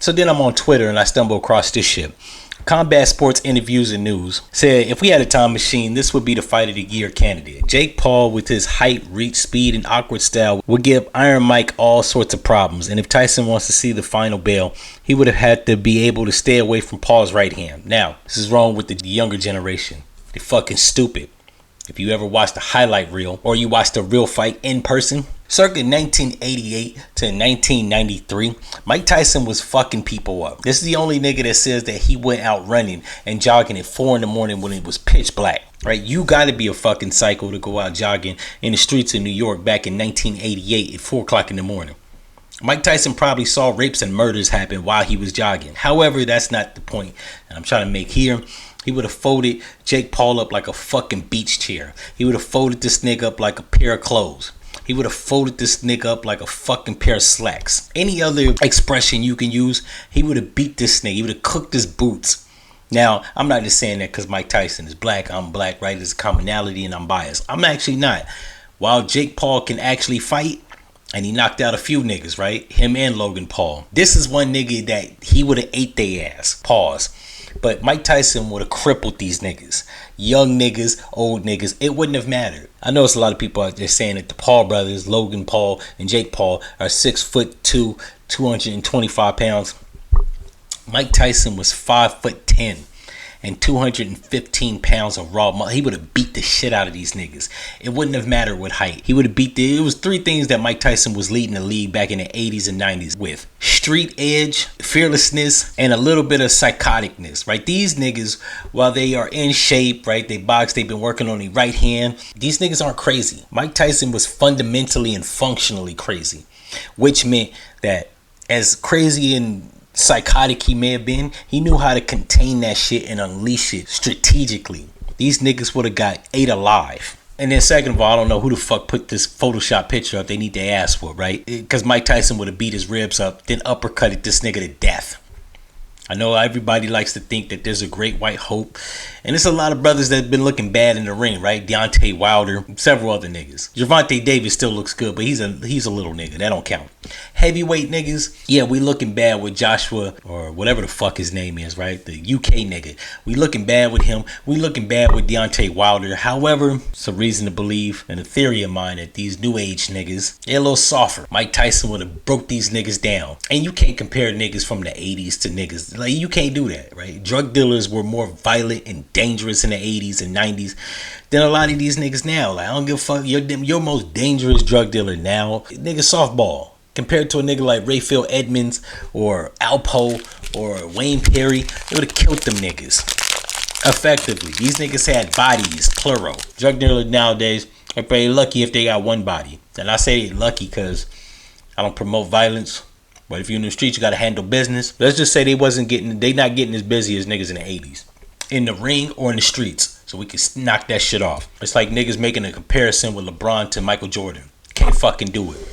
So then I'm on Twitter and I stumble across this shit. Combat Sports Interviews and News said if we had a time machine, this would be the fight of the year candidate. Jake Paul, with his height, reach, speed, and awkward style, would give Iron Mike all sorts of problems. And if Tyson wants to see the final bell, he would have had to be able to stay away from Paul's right hand. Now, this is wrong with the younger generation. They're fucking stupid. If you ever watched a highlight reel or you watched a real fight in person, circa 1988 to 1993, Mike Tyson was fucking people up. This is the only nigga that says that he went out running and jogging at 4 in the morning when it was pitch black. Right? You gotta be a fucking psycho to go out jogging in the streets of New York back in 1988 at 4 o'clock in the morning. Mike Tyson probably saw rapes and murders happen while he was jogging. However, that's not the point that I'm trying to make here. He would have folded Jake Paul up like a fucking beach chair. He would have folded this nigga up like a pair of clothes. He would have folded this nigga up like a fucking pair of slacks. Any other expression you can use, he would have beat this nigga. He would have cooked his boots. Now, I'm not just saying that because Mike Tyson is black. I'm black, right? There's a commonality and I'm biased. I'm actually not. While Jake Paul can actually fight, and he knocked out a few niggas, right? Him and Logan Paul. This is one nigga that he would have ate their ass. Pause. But Mike Tyson would have crippled these niggas. Young niggas, old niggas. It wouldn't have mattered. I know it's a lot of people out there saying that the Paul brothers, Logan Paul and Jake Paul, are 6'2", 225 pounds. Mike Tyson was 5'10" and 215 pounds of raw muscle. He would have beat the shit out of these niggas. It wouldn't have mattered with height. He would have beat it was 3 things that Mike Tyson was leading the league back in the 80s and 90s with: street edge, fearlessness, and a little bit of psychoticness, right? These niggas, while they are in shape, right, they box, they've been working on the right hand, these niggas aren't crazy. Mike Tyson was fundamentally and functionally crazy, which meant that as crazy and psychotic he may have been, he knew how to contain that shit and unleash it strategically. These niggas would have got ate alive. And then second of all, I don't know who the fuck put this Photoshop picture up. They need their ass for, right? Because Mike Tyson would have beat his ribs up, then uppercutted this nigga to death. I know everybody likes to think that there's a great white hope, and there's a lot of brothers that have been looking bad in the ring, right? Deontay Wilder, several other niggas. Gervonta Davis still looks good, but he's a little nigga. That don't count. Heavyweight niggas, yeah, we looking bad with Joshua, or whatever the fuck his name is, right? The UK nigga. We looking bad with him. We looking bad with Deontay Wilder. However, it's a reason to believe, and a theory of mine, that these new age niggas, they're a little softer. Mike Tyson would have broke these niggas down. And you can't compare niggas from the 80s to niggas. Like, you can't do that, right? Drug dealers were more violent and dangerous in the 80s and 90s than a lot of these niggas now. Like, I don't give a fuck. Your most dangerous drug dealer now, nigga, softball. Compared to a nigga like Rayfield Edmonds or Alpo or Wayne Perry, they would have killed them niggas effectively. These niggas had bodies, plural. Drug dealers nowadays are pretty lucky if they got one body. And I say they're lucky because I don't promote violence. But if you're in the streets, you got to handle business. Let's just say they not getting as busy as niggas in the 80s. In the ring or in the streets. So we can knock that shit off. It's like niggas making a comparison with LeBron to Michael Jordan. Can't fucking do it.